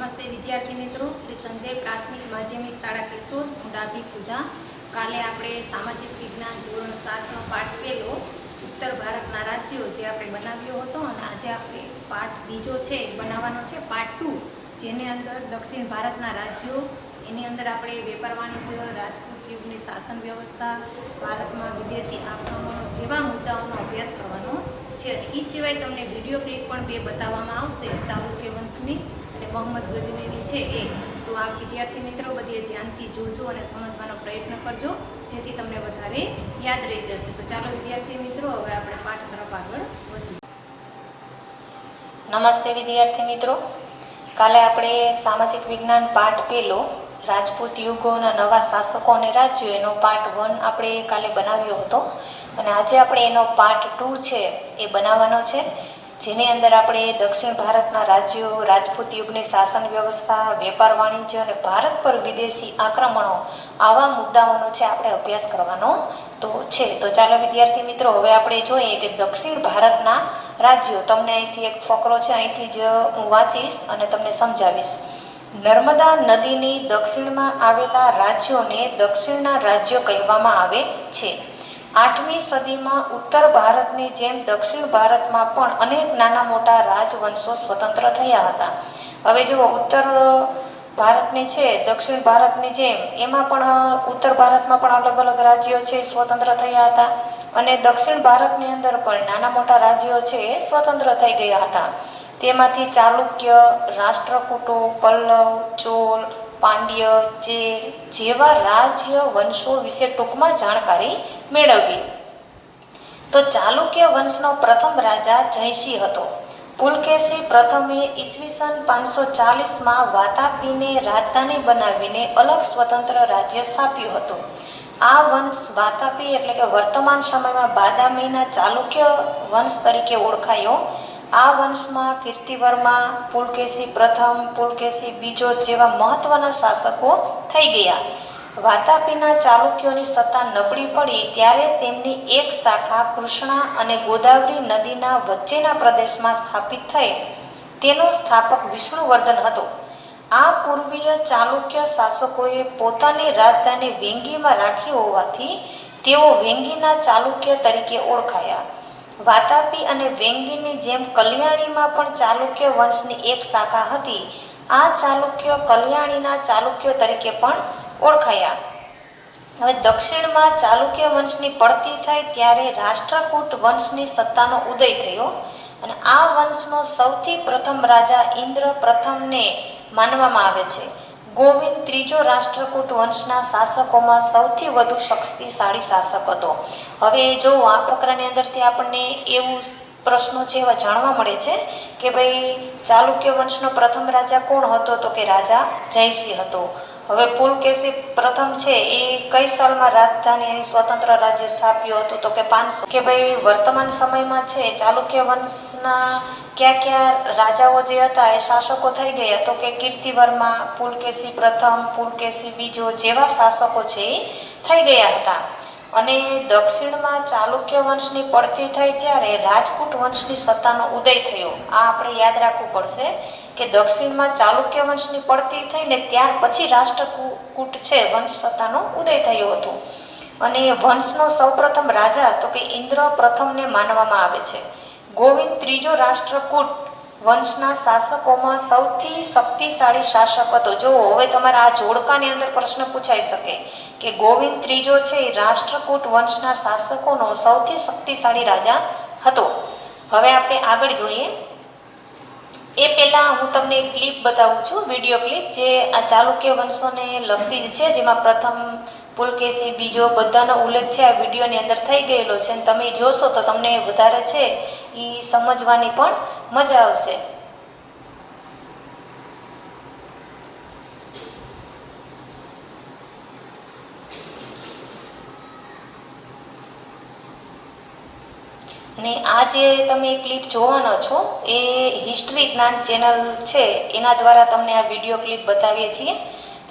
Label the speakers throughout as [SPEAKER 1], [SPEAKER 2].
[SPEAKER 1] નમસ્તે વિદ્યાર્થી મિત્રો, શ્રી સંજય પ્રાથમિક માધ્યમિક શાળા કેશોદ, હું ડાભી સુજા. કાલે આપણે સામાજિક વિજ્ઞાન ધોરણ 7નો પાઠ પહેલો ઉત્તર ભારતના રાજ્યો જે આપણે બનાવ્યો હતો, અને આજે આપણે પાઠ બીજો છે બનાવવાનો છે, પાર્ટ 2, જેની અંદર દક્ષિણ ભારતના રાજ્યો, એની અંદર આપણે વેપાર વાણિજ્ય, રાજપૂત યુગની શાસન વ્યવસ્થા, ભારતમાં વિદેશી આક્રમણો જેવા મુદ્દાઓનો અભ્યાસ કરવાનો છે. અને એ સિવાય તમને વિડીયો ક્લિપ પણ બે બતાવવામાં આવશે, ચાલુક્ય વંશની અને મોહમ્મદ ગજનીની છે એ. તો આ વિદ્યાર્થી મિત્રો બધે ધ્યાનથી જોજો અને સમજવાનો પ્રયત્ન કરજો, જેથી તમને વધારે યાદ રહી જશે. તો ચાલો વિદ્યાર્થી મિત્રો, હવે આપણે પાઠ તરફ આગળ વધીએ. નમસ્તે વિદ્યાર્થી મિત્રો, કાલે આપણે સામાજિક વિજ્ઞાન પાઠ પહેલો રાજપૂત યુગોના નવા શાસકો અને રાજ્યો એનો પાર્ટ 1 આપણે કાલે બનાવ્યો હતો, અને આજે આપણે એનો પાર્ટ 2 છે એ બનાવવાનો છે, જેની અંદર આપણે દક્ષિણ ભારતના રાજ્યો, રાજપૂત યુગની શાસન વ્યવસ્થા, વેપાર વાણિજ્ય અને ભારત પર વિદેશી આક્રમણો, આવા મુદ્દાઓનો છે આપણે અભ્યાસ કરવાનો તો છે. તો ચાલો વિદ્યાર્થી મિત્રો, હવે આપણે જોઈએ કે દક્ષિણ ભારતના રાજ્યો. તમને અહીંથી એક ફકરો છે, અહીંથી જ હું વાંચીશ અને તમને સમજાવીશ. નર્મદા નદીની દક્ષિણમાં આવેલા રાજ્યોને દક્ષિણના રાજ્યો કહેવામાં આવે છે. 8મી સદીમાં ઉત્તર ભારતની જેમ દક્ષિણ ભારતમાં પણ અનેક નાના મોટા રાજવંશો સ્વતંત્ર થયા હતા. હવે જુઓ, ઉત્તર ભારતની છે, દક્ષિણ ભારતની જેમ એમાં પણ ઉત્તર ભારતમાં પણ અલગ અલગ રાજ્યો છે સ્વતંત્ર થયા હતા, અને દક્ષિણ ભારતની અંદર પણ નાના મોટા રાજ્યો છે એ સ્વતંત્ર થઈ ગયા હતા. તેમાંથી ચાલુક્ય, રાષ્ટ્રકૂટો, પલ્લવ, ચોલ, પાંડ્ય જેવા રાજ્ય વંશો વિશે ટૂંકમાં જાણકારી મેળવવી. તો ચાલુક્ય વંશનો પ્રથમ રાજા જયસિંહ હતો. પુલકેશી પ્રથમે ઈસવીસન 540માં વાતાપીને રાજધાની બનાવીને અલગ સ્વતંત્ર રાજ્ય સ્થાપ્યું હતું. આ વંશ વાતાપી એટલે કે વર્તમાન સમયમાં બાદામીના ચાલુક્ય વંશ તરીકે ઓળખાયો. આ વંશમાં કીર્તિવર્મા, પુલકેશી પ્રથમ, પુલકેશી બીજો જેવા મહત્વના શાસકો થઈ ગયા. વાતાપીના ચાલુક્યોની સત્તા નબળી પડી ત્યારે તેમની એક શાખા કૃષ્ણા અને ગોદાવરી નદીના વચ્ચેના પ્રદેશમાં સ્થાપિત થઈ. તેનો સ્થાપક વિષ્ણુવર્ધન હતો. આ પૂર્વીય ચાલુક્ય શાસકોએ પોતાની રાજધાની વેંગીમાં રાખી હોવાથી તેઓ વેંગીના ચાલુક્ય તરીકે ઓળખાયા. વાતાપી અને વેંગીની જેમ કલ્યાણીમાં પણ ચાલુક્ય વંશની એક શાખા હતી. આ ચાલુક્ય કલ્યાણીના ચાલુક્ય તરીકે પણ ઓળખાયા. હવે દક્ષિણમાં ચાલુક્ય વંશની પડતી થઈ ત્યારે રાષ્ટ્રકૂટ વંશની સત્તાનો ઉદય થયો, અને આ વંશનો સૌથી પ્રથમ રાજા ઇન્દ્ર પ્રથમને માનવામાં આવે છે. ગોવિંદ ત્રીજો રાષ્ટ્રકૂટ વંશના શાસકોમાં સૌથી વધુ શક્તિશાળી શાસક હતો. હવે જો આ પ્રકરણની અંદરથી આપણને એવું પ્રશ્નો છે એવા જાણવા મળે છે કે ભાઈ ચાલુક્ય વંશનો પ્રથમ રાજા કોણ હતો? તો કે રાજા જયસિંહ હતો. હવે પુલકેશી પ્રથમ છે એ કઈ સાલમાં રાજધાની એની સ્વતંત્ર રાજ્ય સ્થાપ્યું હતું? તો કે 500. કે ભાઈ વર્તમાન સમયમાં છે ચાલુક્ય વંશના કયા રાજાઓ જે હતા એ શાસકો થઈ ગયા? તો કે કીર્તિવર્મા, પુલકેશી પ્રથમ, પુલકેશી બીજો જેવા શાસકો છે એ થઈ ગયા હતા. અને દક્ષિણમાં ચાલુક્ય વંશની પડતી થઈ ત્યારે રાજપૂત વંશની સત્તાનો ઉદય થયો. આ આપણે યાદ રાખવું પડશે કે દક્ષિણમાં ચાલુક્ય વંશની પડતી થઈને ત્યાર પછી રાષ્ટ્રકૂટ છે વંશ સત્તાનો ઉદય થયો હતો. અને વંશનો સૌપ્રથમ રાજા તો કે ઇન્દ્ર પ્રથમને માનવામાં આવે છે. ગોવિંદ ત્રીજો રાષ્ટ્રકૂટ વંશના શાસકોમાં સૌથી શક્તિશાળી શાસક હતો. જો હવે તમારા આ જોડકાની અંદર પ્રશ્ન પૂછાઈ શકે કે ગોવિંદ ત્રીજો છે એ રાષ્ટ્રકૂટ વંશના શાસકોનો સૌથી શક્તિશાળી રાજા હતો. હવે આપણે આગળ જોઈએ એ પહેલાં હું તમને એક ક્લિપ બતાવું છું, વિડીયો ક્લિપ, જે આ ચાલુક્ય વંશોને લગતી જ છે, જેમાં પ્રથમ, પુલકેશી બીજો બધાનો ઉલ્લેખ છે આ વિડીયોની અંદર થઈ ગયેલો છે. અને તમે જોશો તો તમને વધારે છે એ સમજવાની પણ મજા આવશે. અને આ જે તમે ક્લિપ જોવાનો છો એ હિસ્ટ્રી જ્ઞાન ચેનલ છે એના દ્વારા તમને આ વિડીયો ક્લિપ બતાવીએ છીએ,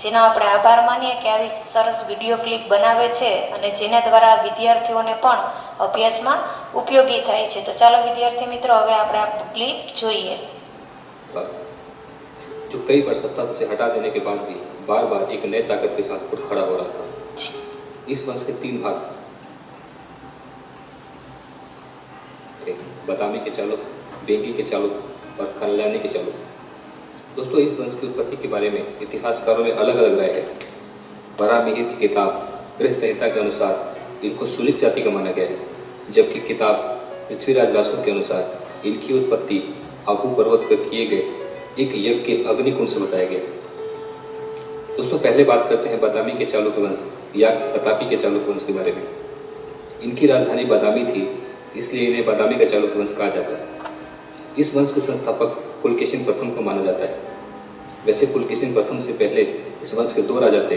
[SPEAKER 1] જેનો આપણે આભાર માનીએ કે આવી સરસ વિડીયો ક્લિપ બનાવે છે અને જેના દ્વારા વિદ્યાર્થીઓને પણ અભ્યાસમાં ઉપયોગી થાય છે. તો ચાલો વિદ્યાર્થી મિત્રો, હવે આપણે આ ક્લિપ જોઈએ.
[SPEAKER 2] जो कई बार सत्ता से हटा देने के बाद भी बार बार एक नए ताकत के साथ उठ खड़ा हो रहा था। इस वंश के 3 भाग थे, बादामी के चालुक, बेंगी के चालुक और कल्याणी के चालुक। दोस्तों, इस वंश की उत्पत्ति के बारे में इतिहासकारों में अलग अलग राय है। वराहमिहिर की किताब गृह संहिता के अनुसार इनको सुलिक जाति का माना गया है, जबकि किताब पृथ्वीराज रासो के अनुसार इनकी उत्पत्ति आबू पर्वत पर किए गए एक यज्ञ के अग्निकुंड से बताया गया। दोस्तों, पहले बात करते हैं बादामी के चालुक वंश या प्रतापी के चालुक वंश के बारे में। इनकी राजधानी बादामी थी, इसलिए इन्हें बादामी का चालुक वंश कहा जाता है। इस वंश के संस्थापक पुलकेशिन प्रथम को माना जाता है। वैसे पुलकेशिन प्रथम से पहले इस वंश के 2 राजा थे,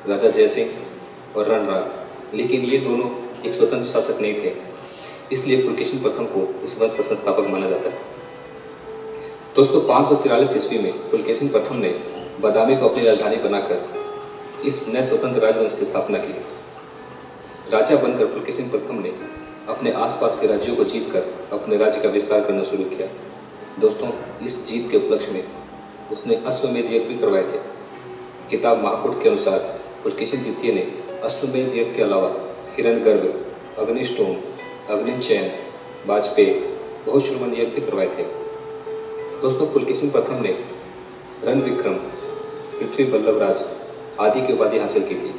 [SPEAKER 2] राजा जयसिंह और रणराग, लेकिन ये दोनों एक स्वतंत्र शासक नहीं थे, इसलिए पुलकेशिन प्रथम को इस वंश का संस्थापक माना जाता है। दोस्तों, 543 ईस्वी में पुलकेशिन प्रथम ने बादामी को अपनी राजधानी बनाकर इस नए स्वतंत्र राजवंश की स्थापना की। राजा बनकर पुलकेशिन प्रथम ने अपने आसपास के राज्यों को जीतकर अपने राज्य का विस्तार करना शुरू किया। दोस्तों, इस जीत के उपलक्ष्य में उसने अश्वमेध यज्ञ भी करवाए थे। किताब महाकूट के अनुसार पुलकेशिन द्वितीय ने अश्वमेध यज्ञ के अलावा हिरण्यगर्भ, अग्निष्टोम, अग्निचयन, वाजपेयी, बहुश्रमण यज्ञ भी करवाए थे। दोस्तों, पुलकेशिन प्रथम ने रणविक्रम, पृथ्वी बल्लभराज आदि की उपाधि हासिल की थी।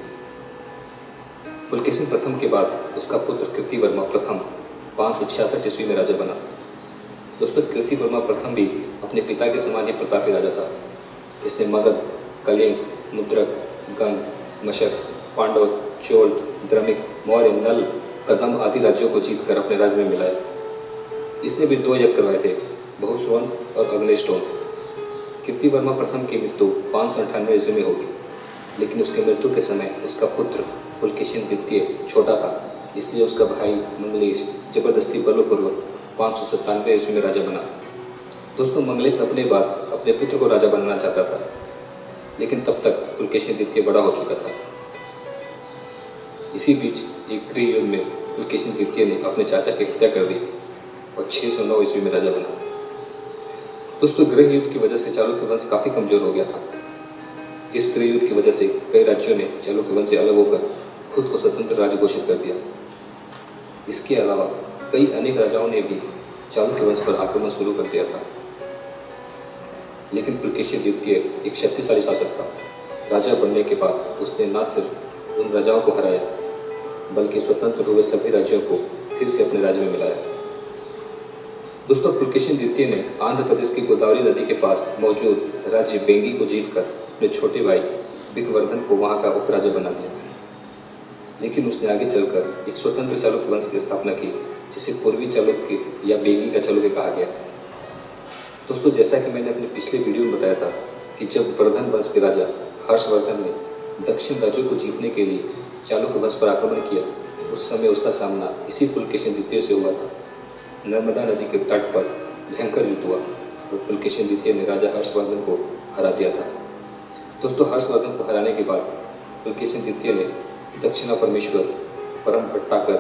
[SPEAKER 2] पुलकेशिन प्रथम के बाद उसका पुत्र कीर्तिवर्मा प्रथम 566 ईस्वी में राजा बना। दोस्तों, कीर्तिवर्मा प्रथम भी अपने पिता के समान ही प्रतापी राजा था। इसने मगध, कलिंग, मुद्रक, गंग, मशक, पांडव, चोल, द्रमिक, मौर्य, नल, कदम आदि राज्यों को जीतकर अपने राज्य में मिलाया। इसने भी 2 यज्ञ करवाए थे, बहुश्रवण और अग्निष्टोम। कीर्तिवर्मा प्रथम की मृत्यु 598 ईस्वी में होगी, लेकिन उसके मृत्यु के समय उसका पुत्र पुलकेशिन द्वितीय छोटा था, इसलिए उसका भाई मंगलेश जबरदस्ती बलपूर्वक 597 ईस्वी में राजा बना। दोस्तों, मंगलेश अपने बाद अपने पुत्र को राजा बनाना चाहता था, लेकिन तब तक पुलकेशिन द्वितीय बड़ा हो चुका था। इसी बीच एक गृह युद्ध में पुलकेशिन द्वितीय ने अपने चाचा की हत्या कर दी और 609 ईस्वी में राजा बना। दोस्तों, गृह युद्ध की वजह से चालुक्य वंश काफ़ी कमजोर हो गया था। इस गृह युद्ध की वजह से कई राज्यों ने चालुक्य वंश से अलग होकर खुद को स्वतंत्र राज्य घोषित कर दिया। इसके अलावा कई अनेक राजाओं ने भी चालुक्य वंश पर आक्रमण शुरू कर दिया था, लेकिन पुलकेशिन द्वितीय एक शक्तिशाली शासक था। राजा बनने के बाद उसने न सिर्फ उन राजाओं को हराया, बल्कि स्वतंत्र हुए सभी राज्यों को फिर से अपने राज्य में मिलाया। दोस्तों, पुलकेशिन द्वितीय ने आंध्र प्रदेश की गोदावरी नदी के पास मौजूद राज्य बेंगी को जीतकर अपने छोटे भाई विक्रवर्धन को वहां का उपराजा बना दिया, लेकिन उसने आगे चलकर एक स्वतंत्र चालुक्य वंश की स्थापना की, जिसे पूर्वी चालुक्य या बेंगी का चालुक्य कहा गया। दोस्तों, जैसा कि मैंने अपने पिछले वीडियो में बताया था कि जब वर्धन वंश के राजा हर्षवर्धन ने दक्षिण राज्यों को जीतने के लिए चालुक्य वंश पर आक्रमण किया, उस समय उसका सामना इसी पुलकेशिन द्वितीय से हुआ था। नर्मदा नदी के तट पर भयंकर युद्ध हुआ और पुलकेशिन द्वितीय ने राजा हर्षवर्धन को हरा दिया था। दोस्तों, हर्षवर्धन को हराने के बाद पुलकेशिन द्वितीय ने दक्षिणा परमेश्वर, परम भट्टाकर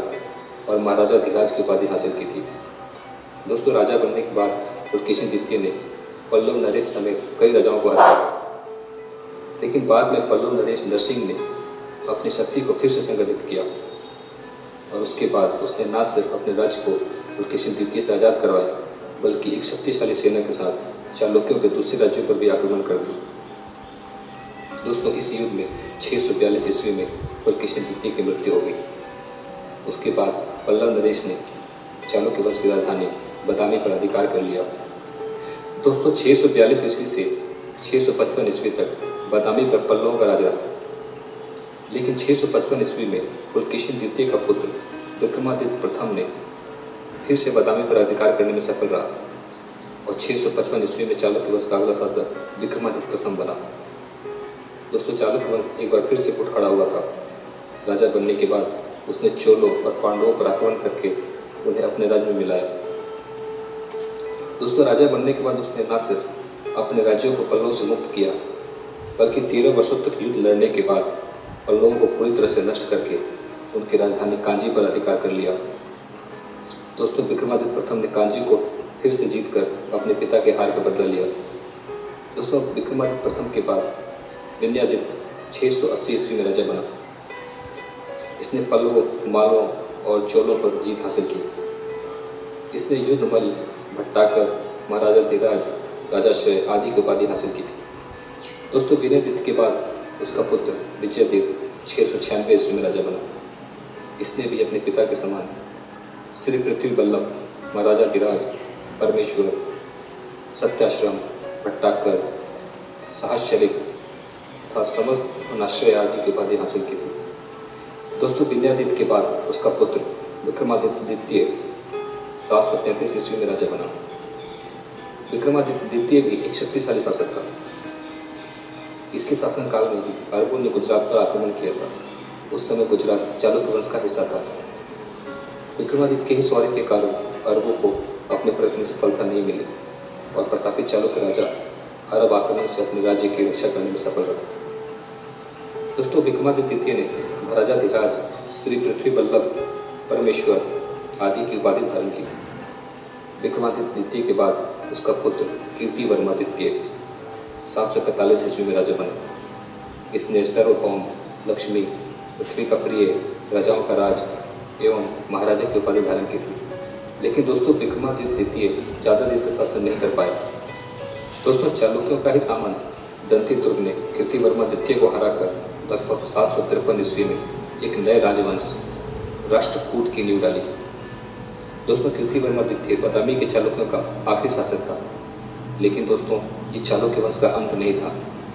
[SPEAKER 2] और महाराजा धीराज की उपाधि हासिल की थी। दोस्तों, राजा बनने के बाद पुलकेशिन द्वितीय ने पल्लव नरेश समेत कई राजाओं को हराया, लेकिन बाद में पल्लव नरेश नरसिंह ने अपनी शक्ति को फिर से संगठित किया और उसके बाद उसने न सिर्फ अपने राज्य को पुलकेशिन द्वितीय से आज़ाद करवाया, बल्कि एक शक्तिशाली सेना के साथ चालुक्यों के दूसरे राज्यों पर भी आक्रमण कर दिया। दोस्तों, इस युद्ध में 642 ईस्वी में पुलकेशिन द्वितीय की मृत्यु हो गई। उसके बाद पल्लव नरेश ने चालुक्य वंश की राजधानी बादामी पर अधिकार कर लिया। दोस्तों, 642 ईस्वी से 655 ईस्वी तक बादामी पर पल्लवों का राज रहा, लेकिन 655 ईस्वी में पुलकेशिन द्वितीय का पुत्र विक्रमादित्य प्रथम ने फिर से बादामी पर अधिकार करने में सफल रहा और 655 ईस्वी में चालुक्य वंश का अगला शासक विक्रमादित्य प्रथम बना। दोस्तों, चालुक्य वंश एक बार फिर से उठ खड़ा हुआ था। राजा बनने के बाद उसने चोलों और पांडवों पर आक्रमण करके उन्हें अपने राज्य में मिलाया। दोस्तों, राजा बनने के बाद उसने न सिर्फ अपने राज्यों को पल्लवों से मुक्त किया, बल्कि 13 वर्षों तक युद्ध लड़ने के बाद पल्लवों को पूरी तरह से नष्ट करके उनकी राजधानी कांजी पर अधिकार कर लिया। दोस्तों, विक्रमादित्य प्रथम ने कांजी को फिर से जीतकर अपने पिता के हार का बदला लिया। दोस्तों विक्रमादित्य प्रथम के बाद विंध्यादित्य 680 ईस्वी में राजा बना। इसने पल्लवों, मालवों और चोलों पर जीत हासिल की। इसने युद्धमल, भट्टाकर, महाराजा धीराज, राजाश्रय आदि की उपाधि हासिल की थी। दोस्तों विनयदित्य के बाद उसका पुत्र विजयादित्य 696 ईस्वी में राजा बना। इसने भी अपने पिता के समान श्री पृथ्वी बल्लभ, महाराजा धीराज, परमेश्वर, सत्याश्रम, भट्टाकर, सहस्चरिक तथा समस्त अनाश्रय आदि की उपाधि हासिल की थी। दोस्तों विंध्यादित्य के बाद उसका पुत्र विक्रमादित्य द्वितीय 733 ईस्वी में राजा बना। विक्रमादित्य द्वितीय भी एक शक्तिशाली शासक था। इसके शासनकाल में भी अरबों ने गुजरात पर आक्रमण किया था। उस समय गुजरात चालुक्य वंश का हिस्सा था। विक्रमादित्य के ही शौर्य के कारण अरबों को अपने प्रयत्न में सफलता नहीं मिली और प्रतापी चालुक्य राजा अरब आक्रमण से अपने राज्य की रक्षा करने में सफल रहा। दोस्तों विक्रमादित्य द्वितीय ने महाराजा धीराज, श्री पृथ्वी बल्लभ, परमेश्वर आदि की उपाधि धारण की। विक्रमादित्य द्वितीय के बाद उसका पुत्र कीर्तिवर्मा द्वितीय 745 ईस्वी में राजा बना। इसने सर्वभौम, लक्ष्मी, पृथ्वी का प्रिय, राजाओं का राज एवं महाराजा की उपाधि धारण की थी। लेकिन दोस्तों विक्रमादित्य द्वितीय ज़्यादा देर तक शासन नहीं कर पाए। दोस्तों चालुक्यों का ही सामंत दंतीदुर्ग ने कीर्तिवर्मा द्वितीय को हराकर लगभग 753 ईस्वी में एक नए राजवंश राष्ट्रकूट की नींव डाली। दोस्तों कीर्तिवर्मा द्वितीय बादामी के चालुक्यों का आखिरी शासक था। लेकिन दोस्तों ये चालुक्य वंश का अंत नहीं था।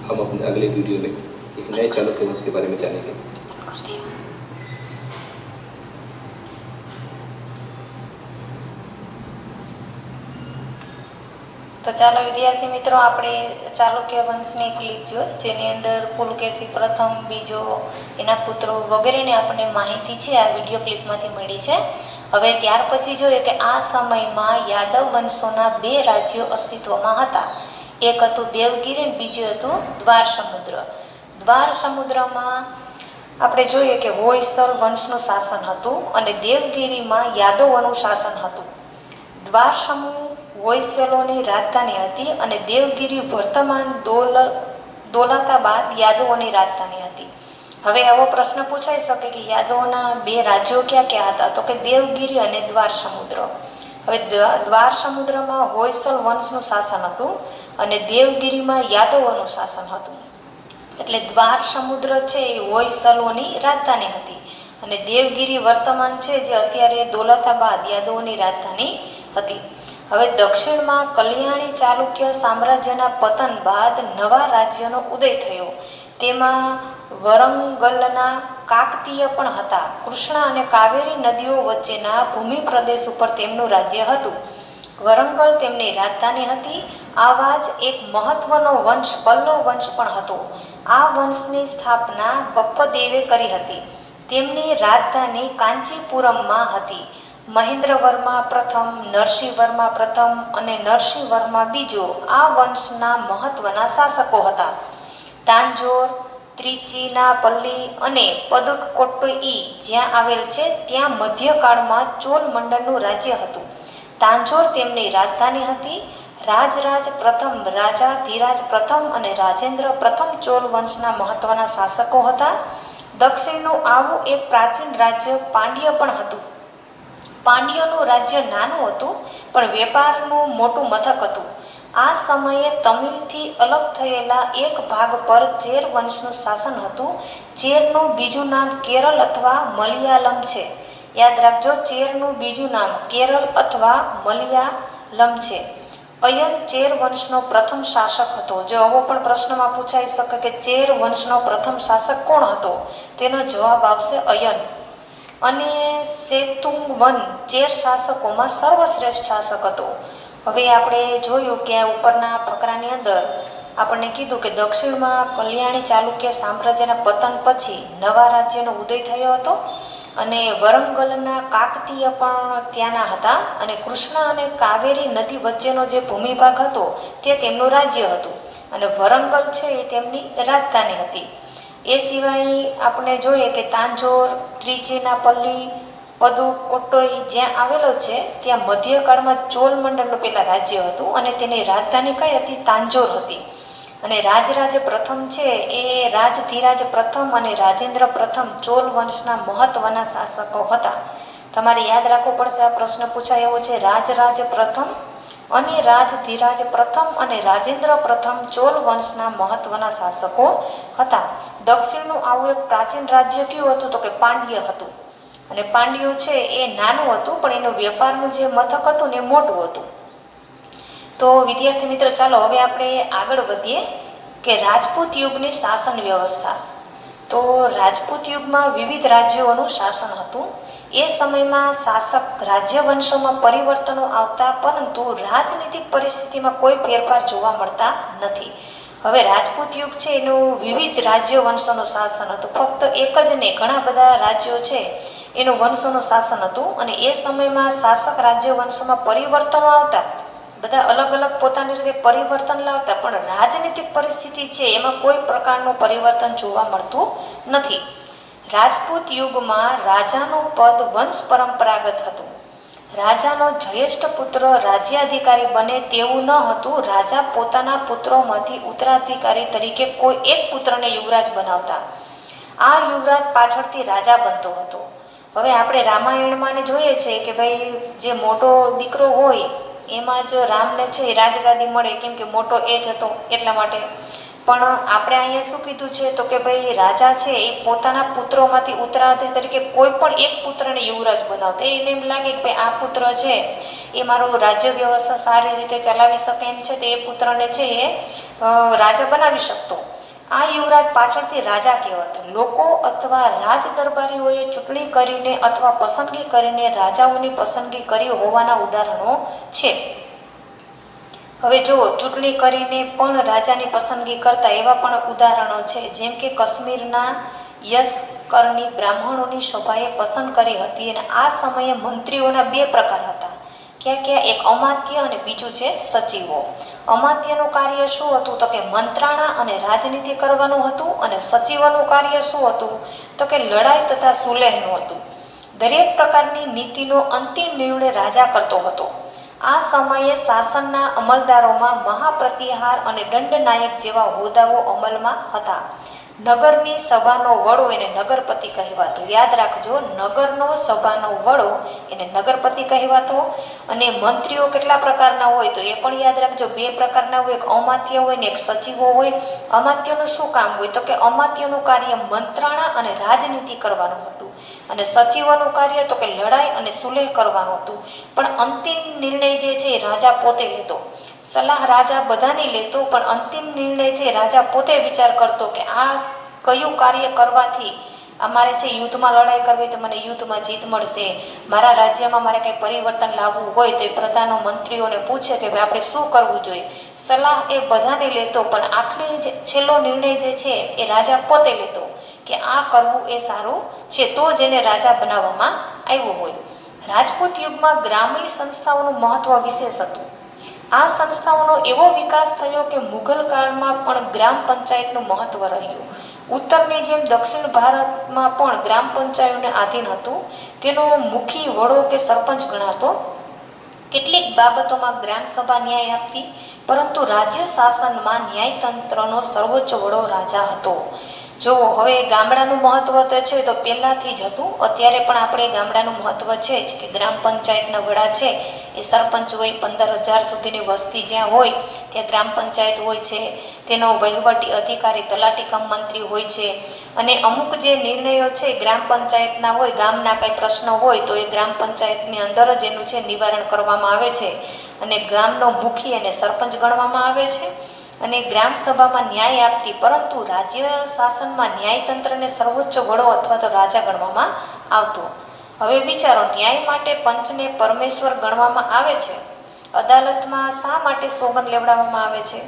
[SPEAKER 2] हम अपने अगले वीडियो में एक नए चालुक्य वंश के बारे में जानेंगे।
[SPEAKER 1] તો ચાલો વિદ્યાર્થી મિત્રો, આપણે ચાલુક્ય વંશની ક્લિપ જોઈ, જેની અંદર પુલકેશી પ્રથમ, બીજો, એના પુત્રો વગેરેની આપણને માહિતી છે આ વિડીયો ક્લિપમાંથી મળી છે. હવે ત્યાર પછી જોઈએ કે આ સમયમાં યાદવ વંશોના બે રાજ્યો અસ્તિત્વમાં હતા. એક હતું દેવગીરી અને બીજું હતું દ્વાર સમુદ્ર. દ્વાર સમુદ્રમાં આપણે જોઈએ કે હોયસલ વંશનું શાસન હતું અને દેવગીરીમાં યાદવોનું શાસન હતું. દ્વાર સમૂહ હોયસલોની રાજધાની હતી અને દેવગીરી વર્તમાન દૌલતાબાદ યાદવોની રાજધાની હતી. હવે આવો પ્રશ્ન પૂછાઈ શકે કે યાદવોના બે રાજ્યો ક્યાં ક્યાં હતા? તો કે દેવગીરી અને દ્વાર સમુદ્ર. હવે દ્વાર સમુદ્રમાં હોયસલ વંશનું શાસન હતું અને દેવગીરીમાં યાદવોનું શાસન હતું. એટલે દ્વાર સમુદ્ર છે એ હોયસલોની રાજધાની હતી અને દેવગીરી વર્તમાન છે જે અત્યારે દૌલતાબાદ યાદવોની રાજધાની હતી. હવે દક્ષિણમાં કલ્યાણી ચાલુક્ય સામ્રાજ્યના પતન બાદ નવા રાજ્યનો ઉદય થયો. તેમાં વરંગલના કાકતીય પણ હતા. કૃષ્ણ અને કાવેરી નદીઓ વચ્ચેના ભૂમિ પ્રદેશ ઉપર તેમનું રાજ્ય હતું. વરંગલ તેમની રાજધાની હતી. આવા જ એક મહત્વનો વંશ પલ્લવ વંશ પણ હતો. આ વંશની સ્થાપના બપ્પદેવે કરી હતી. તેમની રાજધાની કાંચીપુરમમાં હતી. મહેન્દ્રવર્મા પ્રથમ, નરસિંહવર્મા પ્રથમ અને નરસિંહવર્મા બીજો આ વંશના મહત્વના શાસકો હતા. તાંજોર, ત્રિચિનાપલ્લી અને પદુકોટ્ટઈ જ્યાં આવેલ છે ત્યાં મધ્યકાળમાં ચોલ મંડળનું રાજ્ય હતું. તાંજોર તેમની રાજધાની હતી. રાજરાજ પ્રથમ, રાજા ધીરાજ પ્રથમ અને રાજેન્દ્ર પ્રથમ ચોલ વંશના મહત્વના શાસકો હતા. દક્ષિણનું આવું એક પ્રાચીન રાજ્ય પાંડ્ય પણ હતું. પાંડ્યોનું રાજ્ય નાનું હતું પણ વેપારનું મોટું મથક હતું. આ સમયે તમિલથી અલગ થયેલા એક ભાગ પર ચેર વંશનું શાસન હતું. ચેરનું બીજું નામ કેરળ અથવા મલયાલમ છે. યાદ રાખજો, ચેરનું બીજું નામ કેરળ અથવા મલયાલમ છે. અયન ચેર વંશનો પ્રથમ શાસક હતો. જો આવો પણ પ્રશ્નમાં પૂછાઈ શકે કે ચેર વંશનો પ્રથમ શાસક કોણ હતો, તેનો જવાબ આવશે અયન. અને સેતુંગવન ચેર શાસકોમાં સર્વશ્રેષ્ઠ શાસક હતો. હવે આપણે જોયું કે આ ઉપરના ફકરાની અંદર આપણને કીધું કે દક્ષિણમાં કલ્યાણી ચાલુક્ય સામ્રાજ્યના પતન પછી નવા રાજ્યનો ઉદય થયો હતો અને વરંગલના કાકતીય પણ ત્યાંના હતા અને કૃષ્ણ અને કાવેરી નદી વચ્ચેનો જે ભૂમિભાગ હતો તે તેમનું રાજ્ય હતું અને વરંગલ છે એ તેમની રાજધાની હતી. એ સિવાય આપણે જોઈએ કે તાંજોર, ત્રિચિનાપલ્લી, પદુકોટ્ટઈ જ્યાં આવેલો છે ત્યાં મધ્યકાળમાં ચોલ મંડળનું પહેલાં રાજ્ય હતું અને તેની રાજધાની કઈ હતી? તાંજોર હતી. અને રાજરાજ પ્રથમ છે એ રાજધીરાજ પ્રથમ અને રાજેન્દ્ર પ્રથમ ચોલ વંશના મહત્વના શાસકો હતા. તમારે યાદ રાખવું પડશે, આ પ્રશ્ન પૂછાય એવો છે. રાજરાજ પ્રથમ અને રાજધીરાજ પ્રથમ અને રાજેન્દ્ર પ્રથમ ચોલ વંશના મહત્વના શાસકો હતા. દક્ષિણનું આવું એક પ્રાચીન રાજ્ય કયું હતું? તો કે પાંડ્ય હતું. અને પાંડ્યો છે એ નાનું હતું, પણ એનું વેપારનું જે મથક હતું ને એ મોટું હતું. તો વિદ્યાર્થી મિત્રો, ચાલો હવે આપણે આગળ વધીએ કે રાજપૂત યુગની શાસન વ્યવસ્થા. તો રાજપૂત યુગમાં વિવિધ રાજ્યોનું શાસન હતું. એ સમયમાં શાસક રાજ્ય વંશોમાં પરિવર્તનો આવતા, પરંતુ રાજનીતિક પરિસ્થિતિમાં કોઈ ફેરફાર જોવા મળતા નથી. હવે રાજપૂત યુગ છે એનું વિવિધ રાજ્ય વંશોનું શાસન હતું. ફક્ત એક જ નહીં, ઘણા બધા રાજ્યો છે એનું વંશોનું શાસન હતું. અને એ સમયમાં શાસક રાજ્ય વંશોમાં પરિવર્તનો આવતા, બધા અલગ અલગ પોતાની રીતે પરિવર્તન લાવતા, પણ રાજનીતિક પરિસ્થિતિ છે એમાં કોઈ પ્રકારનું પરિવર્તન જોવા મળતું નથી. રાજપૂત યુગમાં રાજાનું પદ વંશ પરંપરાગત હતું. રાજાનો જ્યેષ્ઠ પુત્ર રાજ્યાધિકારી બને તેવું ન હતું. રાજા પોતાના પુત્રોમાંથી ઉત્તરાધિકારી તરીકે કોઈ એક પુત્રને યુવરાજ બનાવતા. આ યુવરાજ પાછળથી રાજા બનતો હતો. હવે આપણે રામાયણમાં જોઈએ છીએ કે ભાઈ જે મોટો દીકરો હોય એમાં જ રામને છે એ રાજગાદી મળે, કેમ કે મોટો એ જ હતો એટલા માટે. પણ આપણે અહીંયા શું કીધું છે? તો કે ભાઈ રાજા છે એ પોતાના પુત્રોમાંથી ઉત્તરાધિકારી તરીકે કોઈ પણ એક પુત્રને યુવરાજ બનાવતા. એને એમ લાગે કે ભાઈ આ પુત્ર છે એ મારું રાજ્ય વ્યવસ્થા સારી રીતે ચલાવી શકે એમ છે, તો એ પુત્રને છે એ રાજા બનાવી શકતો. આ યુવરાજ પાછળથી રાજા કહેવાતો. લોકો અથવા રાજ દરબારીઓએ ચૂંટણી કરીને અથવા પસંદગી કરીને રાજાઓની પસંદગી કરી હોવાના ઉદાહરણો છે. હવે જુઓ, ચૂંટણી કરીને પણ રાજાની પસંદગી કરતા એવા પણ ઉદાહરણો છે. જેમ કે કાશ્મીરના યશકરની બ્રાહ્મણોની સભાએ પસંદ કરી હતી. અને આ સમયે મંત્રીઓના બે પ્રકાર હતા. ક્યાં? એક અમાત્ય અને બીજું છે સચિવો. અમાત્યનું કાર્ય શું હતું? તો કે મંત્રણા અને રાજનીતિ કરવાનું હતું. અને સચિવોનું કાર્ય શું હતું? તો કે લડાઈ તથા સુલેહનું હતું. દરેક પ્રકારની નીતિનો અંતિમ નિર્ણય રાજા કરતો હતો. આ સમયે શાસનના અમલદારોમાં મહાપ્રતિહાર અને દંડનાયક જેવા હોદ્દાઓ અમલમાં હતા. નગરની સભાનો વડો એને નગરપતિ કહેવાતો. યાદ રાખજો, નગરનો સભાનો વડો એને નગરપતિ કહેવાતો. અને મંત્રીઓ કેટલા પ્રકારના હોય? તો એ પણ યાદ રાખજો, બે પ્રકારના હોય. એક અમાત્ય હોય ને એક સચિવો હોય. અમાત્યનું શું કામ હોય? તો કે અમાત્યનું કાર્ય મંત્રણા અને રાજનીતિ કરવાનું હતું. અને સચિવોનું કાર્ય તો કે લડાઈ અને સુલેહ કરવાનું હતું. પણ અંતિમ નિર્ણય જે છે એ રાજા પોતે લેતો. સલાહ રાજા બધાની લેતો, પણ અંતિમ નિર્ણય છે રાજા પોતે વિચાર કરતો કે આ કયું કાર્ય કરવાથી અમારે છે યુદ્ધમાં લડાઈ કરવી તો મને યુદ્ધમાં જીત મળશે. મારા રાજ્યમાં મારે કંઈ પરિવર્તન લાવવું હોય તો એ પ્રધાનો મંત્રીઓને પૂછે કે ભાઈ આપણે શું કરવું જોઈએ. સલાહ એ બધાને લેતો, પણ આખરી છેલ્લો નિર્ણય જે છે એ રાજા પોતે લેતો કે આ કરવું એ સારું છે, તો જેને રાજા બનાવવામાં આવ્યો હોય. રાજપૂત યુગમાં ગ્રામીણ સંસ્થાઓનું મહત્વ વિશેષ હતું. આ સંસ્થાઓનો એવો વિકાસ થયો કે મુઘલ કાળમાં પણ ગ્રામ પંચાયતનું મહત્વ રહ્યું. ઉત્તરની જેમ દક્ષિણ ભારતમાં પણ ગ્રામ પંચાયતોને આધીન હતું. તેનો મુખી વડો કે સરપંચ ગણાતો. કેટલીક બાબતોમાં ગ્રામસભા ન્યાય આપતી, પરંતુ રાજ્ય શાસનમાં ન્યાયતંત્રનો સર્વોચ્ચ વડો રાજા હતો. જો હવે ગામડાનું મહત્વ તો છે તો પહેલાંથી જ હતું, અત્યારે પણ આપણે ગામડાનું મહત્વ છે જ કે ગ્રામ પંચાયતના વડા છે એ સરપંચ હોય. 15,000 સુધીની વસ્તી જ્યાં હોય ત્યાં ગ્રામ પંચાયત હોય છે. તેનો વહીવટી અધિકારી તલાટી કમ મંત્રી હોય છે. અને અમુક જે નિર્ણયો છે ગ્રામ પંચાયતના હોય, ગામના કંઈ પ્રશ્નો હોય તો એ ગ્રામ પંચાયતની અંદર જ એનું છે નિવારણ કરવામાં આવે છે. અને ગામનો મુખી અને સરપંચ ગણવામાં આવે છે. અને ગ્રામ સભામાં ન્યાય આપતી, પરંતુ રાજ્ય શાસનમાં ન્યાયતંત્રને સર્વોચ્ચ વડો અથવા તો રાજા ગણવામાં આવતો. હવે વિચારો, ન્યાય માટે પંચને પરમેશ્વર ગણવામાં આવે છે. અદાલતમાં શા માટે સોગંદ લેવડાવવામાં આવે છે?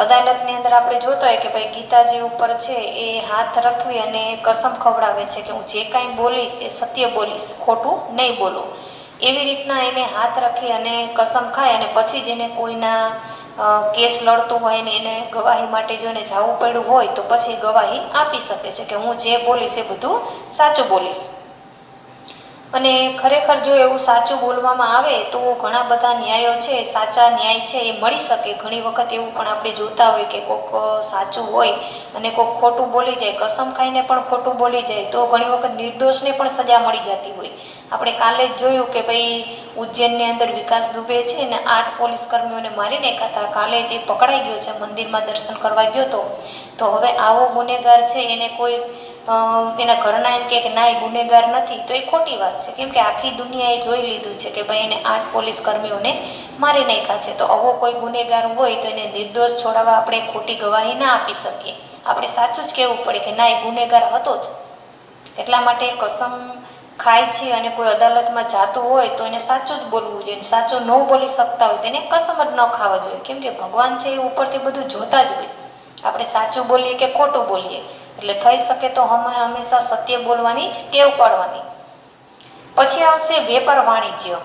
[SPEAKER 1] અદાલતની અંદર આપણે જોતા હોય કે ભાઈ ગીતાજી ઉપર છે એ હાથ રખવી અને કસમ ખવડાવે છે કે હું જે કાંઈ બોલીશ એ સત્ય બોલીશ, ખોટું નહીં બોલું. એવી રીતના એને હાથ રાખી અને કસમ ખાય અને પછી જ એને કોઈના કેસ લડતું હોય ને એને ગવાહી માટે જો એને જવું પડ્યું હોય તો પછી ગવાહી આપી શકે છે કે હું જે બોલીશ એ બધું સાચું બોલીશ. અને ખરેખર જો એવું સાચું બોલવામાં આવે તો ઘણા બધા ન્યાયો છે, સાચા ન્યાય છે એ મળી શકે. ઘણી વખત એવું પણ આપણે જોતા હોય કે કોઈક સાચું હોય અને કોઈક ખોટું બોલી જાય, કસમ ખાઈને પણ ખોટું બોલી જાય તો ઘણી વખત નિર્દોષને પણ સજા મળી જતી હોય. આપણે કાલે જ જોયું કે ભાઈ ઉજ્જૈનની અંદર વિકાસ દુબે છે ને 8 પોલીસ કર્મીઓને મારી નાખ્યા હતા. કાલે જે પકડાઈ ગયો છે, મંદિરમાં દર્શન કરવા ગયો હતો, તો હવે આવો ગુનેગાર છે એને કોઈ એના ઘરના એમ કે ના એ ગુનેગાર નથી, તો એ ખોટી વાત છે. કેમ કે આખી દુનિયાએ જોઈ લીધું છે કે ભાઈ એને 8 પોલીસ કર્મીઓને મારી નાખ્યા છે. તો આવો કોઈ ગુનેગાર હોય તો એને નિર્દોષ છોડાવવા આપણે ખોટી ગવાહી ના આપી શકીએ. આપણે સાચું જ કહેવું પડે કે ના એ ગુનેગાર હતો જ. એટલા માટે કસમ ખાય છે અને કોઈ અદાલતમાં જાતું હોય તો એને સાચું જ બોલવું જોઈએ. સાચું ન બોલી શકતા હોય તેને કસમ જ ન ખાવા જોઈએ. કેમ કે ભગવાન છે એ ઉપરથી બધું જોતા જ હોય. આપણે સાચું બોલીએ કે ખોટું બોલીએ, એટલે થઈ શકે તો હંમેશા સત્ય બોલવાની જ ટેવ પાડવાની. પછી આવશે વેપાર વાણિજ્ય.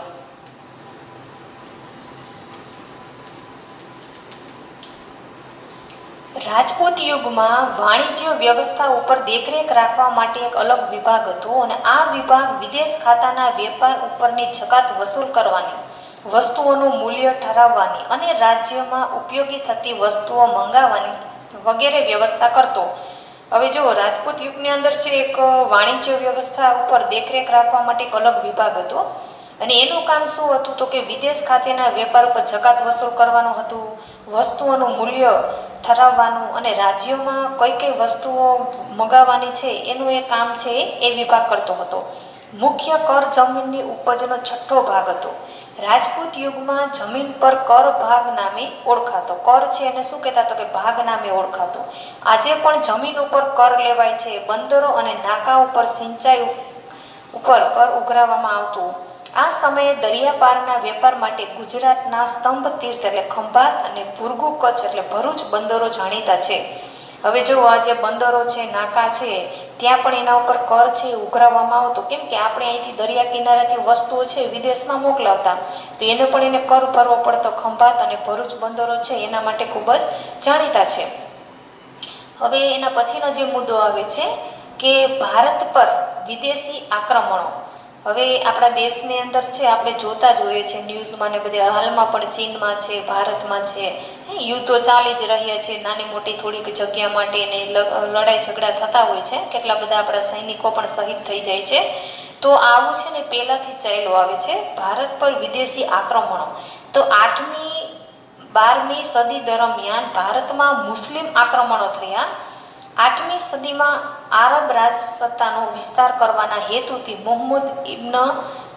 [SPEAKER 1] રાજપૂત યુગમાં વાણિજ્ય વ્યવસ્થા ઉપર દેખરેખ રાખવા માટે એક અલગ વિભાગ હતો અને આ વિભાગ વિદેશ ખાતાના વેપાર ઉપરની જકાત વસૂલ કરવાની, વસ્તુઓનું મૂલ્ય ઠરાવવાની અને રાજ્યમાં ઉપયોગી થતી વસ્તુઓ મંગાવવાની વગેરે વ્યવસ્થા કરતો. હવે જો રાજપૂત યુગની અંદર છે એક વાણિજ્ય વ્યવસ્થા ઉપર દેખરેખ રાખવા માટે એક અલગ વિભાગ હતો અને એનું કામ શું હતું તો કે વિદેશ ખાતેના વેપાર ઉપર જકાત વસૂલ કરવાનું હતું, વસ્તુઓનું મૂલ્ય ઠરાવવાનું અને રાજ્યોમાં કઈ કઈ વસ્તુઓ મંગાવવાની છે એનું એ કામ છે એ વિભાગ કરતો હતો. મુખ્ય કર જમીનની ઉપજનો 6થો ભાગ હતો. રાજપૂત યુગમાં જમીન પર કર ભાગ નામે ઓળખાતો. કર છે એને શું કહેતા તો કે ભાગ નામે ઓળખાતો. આજે પણ જમીન ઉપર કર લેવાય છે. બંદરો અને નાકા ઉપર સિંચાઈ ઉપર કર ઉઘરાવવામાં આવતું. આ સમયે દરિયાપારના વેપાર માટે ગુજરાતના સ્તંભ તીર્થ એટલે ખંભાત અને ભુરગુ કચ્છ એટલે ભરૂચ બંદરો જાણીતા છે. હવે જો આ જે બંદરો છે, નાકા છે, ત્યાં પણ એના ઉપર કર છે એ ઉઘરાવવામાં આવતો. કેમ કે આપણે અહીંથી દરિયા કિનારાથી વસ્તુઓ છે વિદેશમાં મોકલાવતા, તો એને પણ એને કર ભરવો પડતો. ખંભાત અને ભરૂચ બંદરો છે એના માટે ખૂબ જ જાણીતા છે. હવે એના પછીનો જે મુદ્દો આવે છે કે ભારત પર વિદેશી આક્રમણો. હવે આપણા દેશની અંદર છે આપણે જોતા જોઈએ છે ન્યૂઝમાં ને બધે, હાલમાં પણ ચીનમાં છે, ભારતમાં છે, યુદ્ધો ચાલી જ રહ્યા છે. નાની મોટી થોડીક જગ્યા માટે એને લડાઈ ઝઘડા થતા હોય છે. કેટલા બધા આપણા સૈનિકો પણ શહીદ થઈ જાય છે. તો આવું છે ને પહેલાંથી જ ચાલ્યું આવે છે ભારત પર વિદેશી આક્રમણો. તો 8મી 12મી સદી દરમિયાન ભારતમાં મુસ્લિમ આક્રમણો થયા. 8મી સદીમાં આરબ રાજસત્તાનો વિસ્તાર કરવાના હેતુથી મુહમ્મદ ઇબ્ન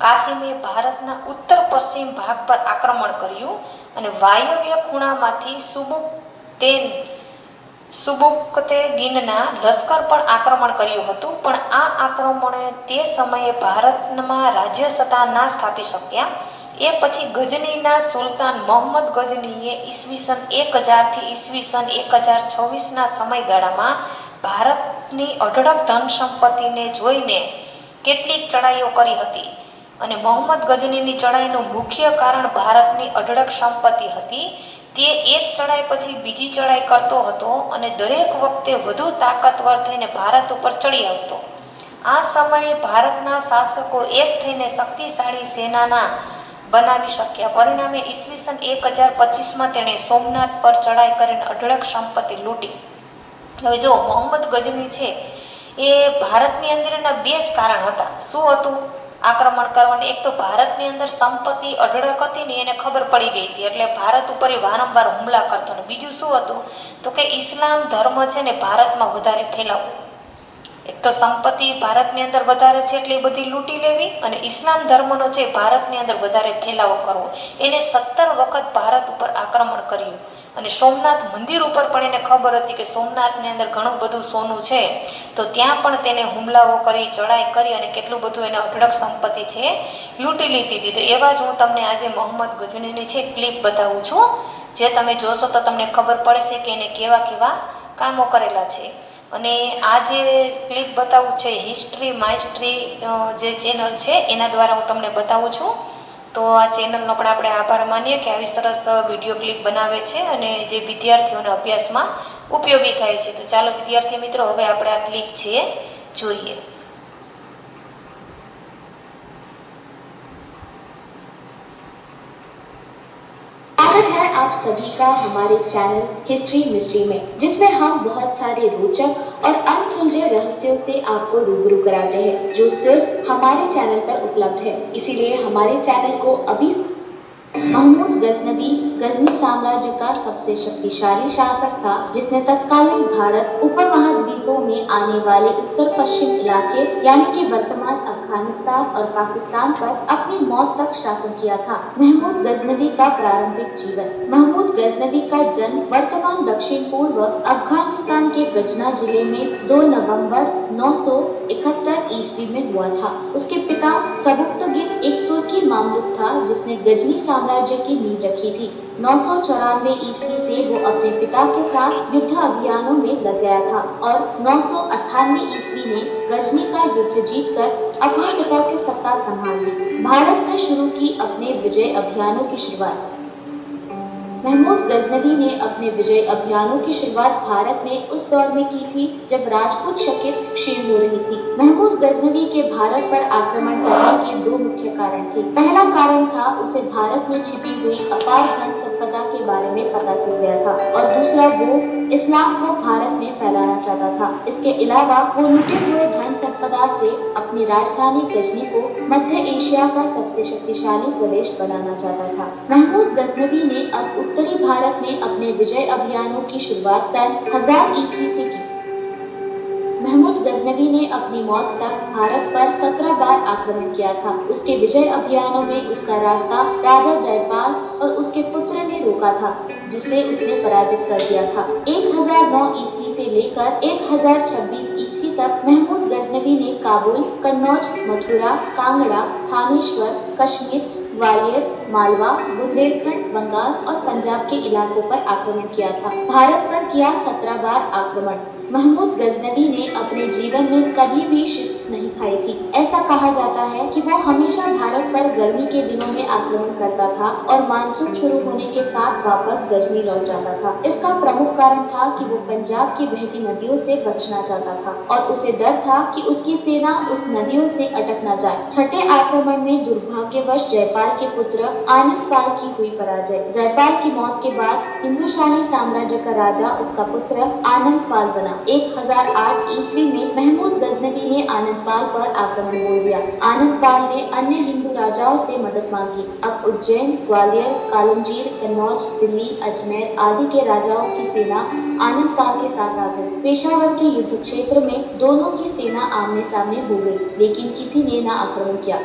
[SPEAKER 1] કાસિમે ભારતના ઉત્તર પશ્ચિમ ભાગ પર આક્રમણ કર્યું અને વાયવ્ય ખૂણામાંથી સુબુક્તેગીનના લશ્કર પર આક્રમણ કર્યું હતું. પણ આ આક્રમણે તે સમયે ભારતમાં રાજ્ય સત્તા ના સ્થાપી શક્યા. એ પછી ગજનીના સુલતાન મોહમ્મદ ગજનીએ ઈસવીસન 1000 થી ઈસવીસન 1026ના સમયગાળામાં ભારતની અઢળક ધન સંપત્તિને જોઈને કેટલીક ચડાઈઓ કરી હતી. અને મોહમ્મદ ગજનીની ચડાઈનું મુખ્ય કારણ ભારતની અઢળક સંપત્તિ હતી. તે એક ચડાઈ પછી બીજી ચડાઈ કરતો હતો અને દરેક વખતે વધુ તાકાતવર થઈને ભારત ઉપર ચડી આવતો. આ સમયે ભારતના શાસકો એક થઈને શક્તિશાળી સેનાના બનાવી શક્યા. પરિણામે ઈસવીસન 1025માં તેણે સોમનાથ પર ચડાઈ કરીને અઢળક સંપત્તિ લૂંટી. હવે જો મોહમ્મદ ગજની છે એ ભારતની અંદરના 2 જ કારણ હતા. શું હતું આક્રમણ કરવાનું? એક તો ભારતની અંદર સંપત્તિ અઢળક હતી ને એને ખબર પડી ગઈ હતી, એટલે ભારત ઉપર એ વારંવાર હુમલા કરતો. ને બીજું શું હતું તો કે ઇસ્લામ ધર્મ છે ને ભારતમાં વધારે ફેલાવવો. એક તો સંપત્તિ ભારતની અંદર વધારે છે એટલે એ બધી લૂંટી લેવી, અને ઇસ્લામ ધર્મનો છે ભારતની અંદર વધારે ફેલાવો કરવો. એને 17 વખત ભારત ઉપર આક્રમણ કર્યું. અને સોમનાથ મંદિર ઉપર પણ એને ખબર હતી કે સોમનાથની અંદર ઘણું બધું સોનું છે, તો ત્યાં પણ તેને હુમલાઓ કરી, ચડાઈ કરી અને કેટલું બધું એને અઢળક સંપત્તિ છે લૂંટી લીધી હતી. તો એવા જ હું તમને આજે મોહમ્મદ ગજનીની છે ક્લિપ બતાવું છું, જે તમે જોશો તો તમને ખબર પડશે કે એને કેવા કેવા કામો કરેલા છે. અને આ જે ક્લિપ બતાવું છે હિસ્ટ્રી માઇસ્ટ્રી જે ચેનલ છે એના દ્વારા હું તમને બતાવું છું. તો આ ચેનલનો પણ આપણે આભાર માનીએ કે આવી સરસ વિડીયો ક્લિપ બનાવે છે અને જે વિદ્યાર્થીઓને અભ્યાસમાં ઉપયોગી થાય છે. તો ચાલો વિદ્યાર્થી મિત્રો, હવે આપણે આ ક્લિપ છે જોઈએ.
[SPEAKER 3] सभी का हमारे चैनल हिस्ट्री मिस्ट्री में, जिसमें हम बहुत सारे रोचक और अनसुलझे रहस्यों से आपको रूबरू कराते हैं, जो सिर्फ हमारे चैनल पर उपलब्ध है। इसीलिए हमारे चैनल को अभी महमूद गजनवी गजनी साम्राज्य का सबसे शक्तिशाली शासक था, जिसने तत्कालीन भारत उपमहाद्वीपों में आने वाले उत्तर पश्चिम इलाके यानी कि वर्तमान अफगानिस्तान और पाकिस्तान पर अपनी मौत तक शासन किया था। महमूद गजनवी का प्रारंभिक जीवन। महमूद गजनवी का जन्म वर्तमान दक्षिण पूर्व अफगानिस्तान के गजना जिले में 2 नवंबर 971 ईस्वी में हुआ था। उसके पिता सबुक्तगिन एक तुर्की मामलुक था, जिसने गजनी साम्राज्य की नींव रखी थी। 994 ईस्वी से वो अपने पिता के साथ युद्ध अभियानों में लग गया था और 998 ईस्वी में गजनी का युद्ध जीतकर अपने पिता की सत्ता संभाल ली। भारत में शुरू की अपने विजय अभियानों की शुरुआत। महमूद गजनवी ने अपने विजय अभियानों की शुरुआत भारत में उस दौर में की थी जब राजपूत शक्ति क्षीण हो रही थी। महमूद गजनवी के भारत पर आक्रमण करने के 2 मुख्य कारण थे। पहला कारण था उसे भारत में छिपी हुई अपार धन संपदा के बारे में पता चल गया था और दूसरा वो इस्लाम को भारत में फैलाना चाहता था। इसके अलावा वो लुटे हुए धन संपदा से अपनी राजधानी गजनी को मध्य एशिया का सबसे शक्तिशाली प्रदेश बनाना चाहता था। महमूद गजनवी ने अब उत्तरी भारत में अपने विजय अभियानों की शुरुआत सन 1000 ईस्वी से की। महमूद गजनवी ने अपनी मौत तक भारत पर 17 बार आक्रमण किया था। उसके विजय अभियानों में उसका रास्ता राजा जयपाल और उसके पुत्र ने रोका था, जिसे उसने पराजित कर दिया था। 1009 ईस्वी से लेकर 1026 ईस्वी तक महमूद गजनवी ने काबुल, कन्नौज, मथुरा, कांगड़ा, थानेश्वर, कश्मीर, ग्वालियर, मालवा, बुंदेलखंड, बंगाल और पंजाब के इलाकों पर आक्रमण किया था। भारत पर किया 17 बार आक्रमण। महमूद गजनवी ने अपने जीवन में कभी भी शिस्त नहीं खाई थी। ऐसा कहा जाता है कि वो हमेशा भारत पर गर्मी के दिनों में आक्रमण करता था और मानसून शुरू होने के साथ वापस गजनी लौट जाता था। इसका प्रमुख कारण था कि वो पंजाब की बहती नदियों से बचना चाहता था और उसे डर था कि उसकी सेना उस नदियों से अटक न जाए। छठे आक्रमण में दुर्भाग्यवश जयपाल के पुत्र आनंद पाल की हुई पराजय। जयपाल की मौत के बाद हिंदू शाही साम्राज्य का राजा उसका पुत्र आनंद पाल बना। 1008 ईस्वी में महमूद गजनवी ने आनंद पाल पर आक्रमण बोल दिया। आनंद पाल ने अन्य हिंदू राजाओं से मदद मांगी। अब उज्जैन, ग्वालियर, कालंजीर, कन्नौज, दिल्ली, अजमेर आदि के राजाओं की सेना आनंद पाल के साथ आ गई। पेशावर के युद्ध क्षेत्र में दोनों की सेना आमने सामने हो गई, लेकिन किसी ने न आक्रमण किया।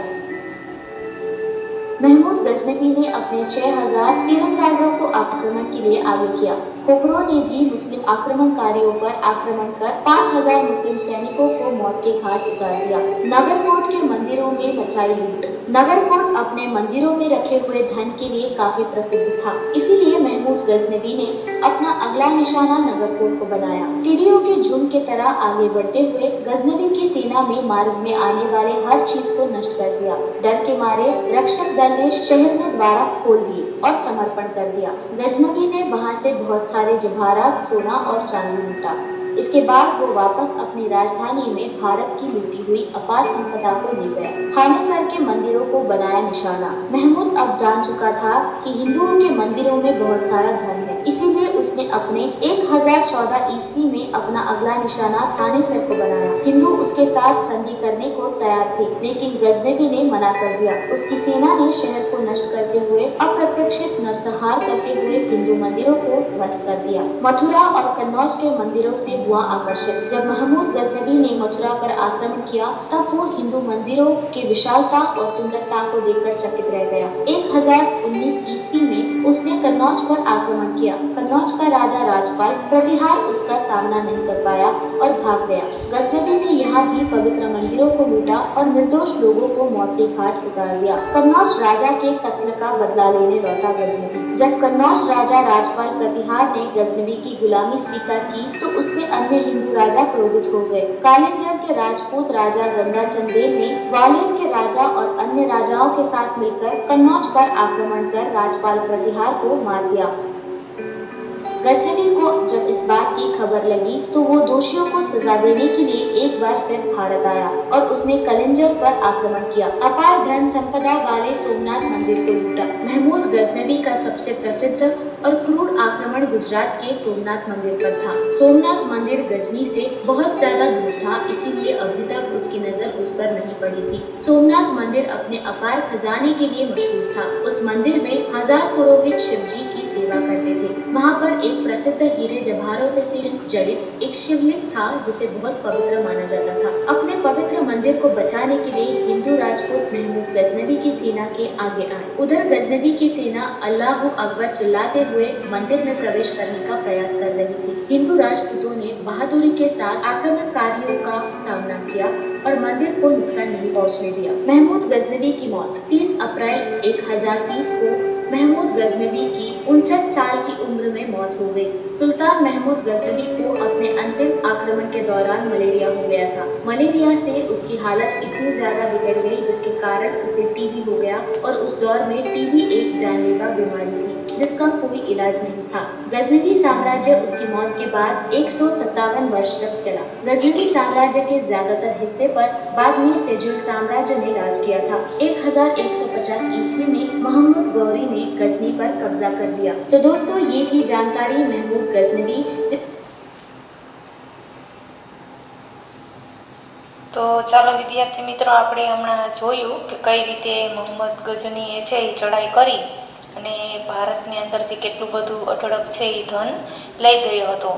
[SPEAKER 3] महमूद गजनवी ने अपने 6000 तीरंदाजों को आक्रमण के लिए आगे किया। खोखरों ने भी मुस्लिम आक्रमणकारियों पर आक्रमण कर 5000 मुस्लिम सैनिकों को मौत के घाट उतार दिया। नगरकोट के मंदिरों में मचाई लूट। नगरकोट अपने मंदिरों में रखे हुए धन के लिए काफी प्रसिद्ध था, इसीलिए महमूद गजनवी ने अपना अगला निशाना नगरकोट को बनाया। टिड्डियों के झुंड की तरह आगे बढ़ते हुए गजनवी की सेना में मार्ग में आने वाले हर चीज को नष्ट कर दिया। डर के मारे रक्षक दल ने शहर के द्वार खोल दिए और समर्पण कर दिया। गजनवी ने वहां से बहुत सारे जवाहरात, सोना और चांदी लूटा। इसके बाद वो वापस अपनी राजधानी में भारत की लूटी हुई अपार संपदा को ले गया। थानेसर के मंदिरों को बनाया निशाना। महमूद अब जान चुका था कि हिंदुओं के मंदिरों में बहुत सारा धन है, इसीलिए उसने अपने 1014 ईस्वी में अपना अगला निशाना थानेसर को बनाया। हिंदू उसके साथ संधि करने को तैयार थे, लेकिन गजनवी ने मना कर दिया। उसकी सेना ने शहर को नष्ट करते हुए अप्रत्याशित नरसंहार करते हुए हिंदू मंदिरों को ध्वस्त कर दिया। मथुरा और कन्नौज के मंदिरों से हुआ आकर्षित। जब महमूद गजनवी ने मथुरा पर आक्रमण किया, तब वो हिंदू मंदिरों के विशालता और सुंदरता को देखकर चकित रह गया। 1019 ईस्वी में उसने कन्नौज पर आक्रमण किया। कन्नौज का राजा राजपाल प्रतिहार उसका सामना नहीं कर पाया और भाग गया। गजनवी ने यहाँ भी पवित्र मंदिरों को लूटा और निर्दोष लोगों को मौत के घाट उतार दिया। कन्नौज राजा के कत्ल का बदला लेने लौटा गजनवी। जब कन्नौज राजा राजपाल प्रतिहार ने गजनवी की गुलामी स्वीकार की, तो उससे अन्य हिंदू राजा क्रोधित हो गए। कालिंजर के राजपूत राजा गंगा चंदेल ने ग्वालियर के राजा और अन्य राजाओं के साथ मिलकर कन्नौज पर आक्रमण कर राजपाल प्रतिहार को मार दिया। गजनवी को जब इस बात की खबर लगी तो वो दोषियों को सजा देने के लिए एक बार फिर भारत आया और उसने कलिंजर पर आक्रमण किया। अपार धन संपदा वाले सोमनाथ मंदिर को लूटा। महमूद गजनवी का सबसे प्रसिद्ध और क्रूर आक्रमण गुजरात के सोमनाथ मंदिर पर था। सोमनाथ मंदिर गजनी से बहुत ज्यादा दूर था, इसीलिए अभी तक उसकी नजर उस पर नहीं पड़ी थी। सोमनाथ मंदिर अपने अपार खजाने के लिए मशहूर था। उस मंदिर में 1000 पुरोहित शिव जी की सेवा करते थे। वहाँ पर एक प्रसिद्ध हीरे जवाहरात से जड़ित एक शिवलिंग था जिसे बहुत पवित्र माना जाता था। अपने पवित्र मंदिर को बचाने के लिए हिंदू राजपूत महमूद गजनवी की सेना के आगे आए। उधर गजनवी की सेना अल्लाहू अकबर चिल्लाते हुए मंदिर में प्रवेश करने का प्रयास कर रही थी। हिंदू राजपूतों ने बहादुरी के साथ आक्रमणकारियों का सामना किया और मंदिर को नुकसान नहीं पहुंचने दिया। महमूद गजनवी की मौत 30 अप्रैल 1030 को महमूद गजनवी की 59 साल की उम्र में मौत हो गई। सुल्तान महमूद गजनवी को अपने अंतिम आक्रमण के दौरान मलेरिया हो गया था। मलेरिया से उसकी हालत इतनी ज्यादा बिगड़ गई जिसके कारण उसे टीबी हो गया और उस दौर में टीबी एक जानलेवा बीमारी थी जिसका कोई इलाज नहीं था। गजनवी साम्राज्य उसकी मौत के बाद 157 वर्ष तक चला। गजनवी साम्राज्य के ज्यादातर हिस्से पर बाद में सेल्जुक साम्राज्य ने राज किया था। 1150 ईस्वी में मोहम्मद गौरी ने गजनी पर कब्जा कर लिया। तो दोस्तों ये थी जानकारी महमूद गजनवी।
[SPEAKER 1] તો ચાલો વિદ્યાર્થી મિત્રો, આપણે હમણાં જોયું કે કઈ રીતે મોહમ્મદ ગજનીએ છે એ ચડાઈ કરી અને ભારતની અંદરથી કેટલું બધું અઢળક છે એ ધન લઈ ગયો હતો.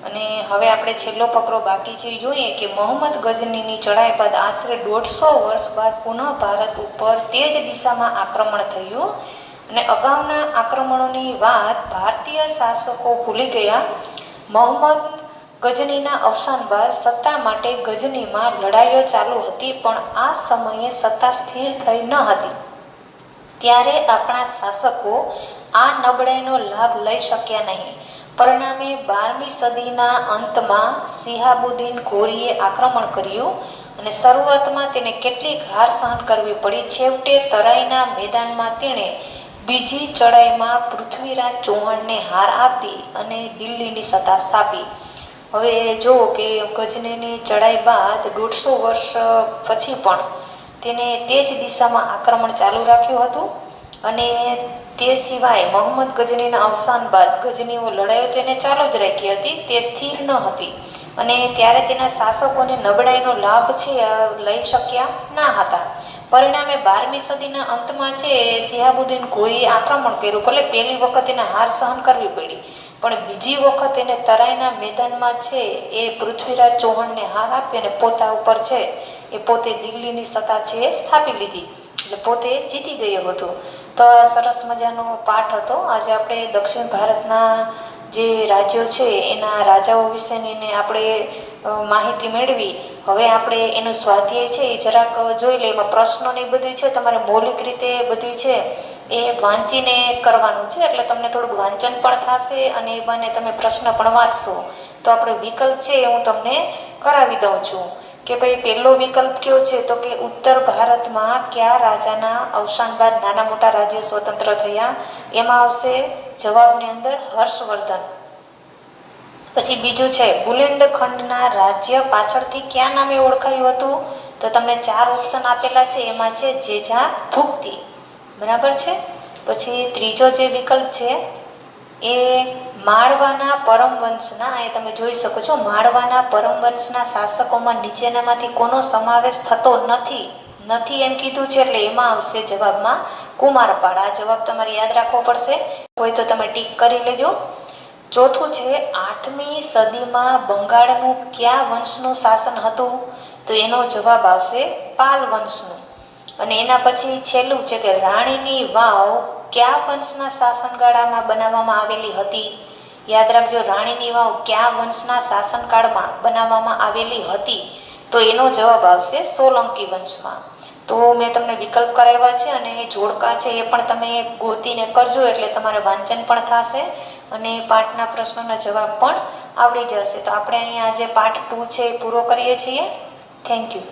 [SPEAKER 1] અને હવે આપણે છેલ્લો ફકરો બાકી છે એ જોઈએ કે મોહમ્મદ ગજનીની ચડાઈ બાદ આશરે 150 વર્ષ બાદ પુનઃ ભારત ઉપર તે જ દિશામાં આક્રમણ થયું અને અગાઉના આક્રમણોની વાત ભારતીય શાસકો ભૂલી ગયા. મોહમ્મદ ગજનીના અવસાન બાદ સત્તા માટે ગજનીમાં લડાઈઓ ચાલુ હતી, પણ આ સમયે સત્તા સ્થિર થઈ ન હતી. ત્યારે આપણા શાસકો આ નબળાઈનો લાભ લઈ શક્યા નહીં. પરિણામે 12મી સદીના અંતમાં શિહાબુદ્દીન ઘોરીએ આક્રમણ કર્યું અને શરૂઆતમાં તેને કેટલીક હાર સહન કરવી પડી. છેવટે તરાઈના મેદાનમાં તેણે બીજી ચડાઈમાં પૃથ્વીરાજ ચૌહાણને હાર આપી અને દિલ્હીની સત્તા સ્થાપી. હવે જુઓ કે ગજનીની ચડાઈ બાદ 150 વર્ષ પછી પણ તેને તે જ દિશામાં આક્રમણ ચાલુ રાખ્યું હતું. અને તે સિવાય મોહમ્મદ ગજનીના અવસાન બાદ ગજનીઓ લડાઈઓ તેને ચાલુ જ રાખી હતી, તે સ્થિર ન હતી અને ત્યારે તેના શાસકોને નબળાઈનો લાભ છે લઈ શક્યા ના હતા. પરિણામે 12મી સદીના અંતમાં છે શિહાબુદ્દીન ઘોરીએ આક્રમણ કર્યું. ભલે પહેલી વખત એને હાર સહન કરવી પડી, પણ બીજી વખત એને તરાઈના મેદાનમાં છે એ પૃથ્વીરાજ ચૌહાણને હાર આપી અને પોતા ઉપર છે એ પોતે દિલ્હીની સત્તા છે એ સ્થાપી લીધી, એટલે પોતે જીતી ગયો હતો. તો આ સરસ મજાનો પાઠ હતો. આજે આપણે દક્ષિણ ભારતના જે રાજ્યો છે એના રાજાઓ વિશેની આપણે માહિતી મેળવી. હવે આપણે એનું સ્વાધ્યાય છે એ જરાક જોઈ લઈએ. એમાં પ્રશ્નોને એ બધું છે તમારે મૌલિક રીતે બધું છે એ વાંચીને કરવાનું છે, એટલે તમને થોડુંક વાંચન પણ થશે અને એ બને તમે પ્રશ્ન પણ વાંચશો. તો આપણે વિકલ્પ છે એ હું તમને કરાવી દઉં છું કે ભાઈ પહેલો વિકલ્પ કયો છે, તો કે ઉત્તર ભારતમાં કયા રાજાના અવસાન બાદ નાના મોટા રાજ્ય સ્વતંત્ર થયા? એમાં આવશે જવાબની અંદર હર્ષવર્ધન. પછી બીજું છે બુલેન્દખંડના રાજ્ય પાછળથી કયા નામે ઓળખાયું હતું? તો તમને 4 ઓપ્શન આપેલા છે, એમાં છે જેજા ભુક્તિ, બરાબર છે. પછી ત્રીજો જે વિકલ્પ છે એ માળવાના પરમવંશના, એ તમે જોઈ શકો છો, માળવાના પરમવંશના શાસકોમાં નીચેનામાંથી કોનો સમાવેશ થતો નથી એમ કીધું છે, એટલે એમાં આવશે જવાબમાં કુમારપાળ. આ જવાબ તમારે યાદ રાખવો પડશે, હોય તો તમે ટીક કરી લેજો. ચોથું છે 8મી સદીમાં બંગાળનું કયા વંશનું શાસન હતું? તો એનો જવાબ આવશે પાલ વંશનું. અને એના પછી છેલ્લું છે કે રાણીની વાવ કયા વંશના શાસનગાળામાં બનાવવામાં આવેલી હતી? યાદ રાખજો, રાણીની વાવ કયા વંશના શાસનકાળમાં બનાવવામાં આવેલી હતી? તો એનો જવાબ આવશે સોલંકી વંશમાં. તો મેં તમને વિકલ્પ કરાવ્યા છે અને જોડકા છે એ પણ તમે ગોતીને કરજો, એટલે તમારે વાંચન પણ થશે અને પાઠના પ્રશ્નોના જવાબ પણ આવડી જશે. તો આપણે અહીંયા આજે પાઠ 2 છે એ પૂરો કરીએ છીએ. Thank you.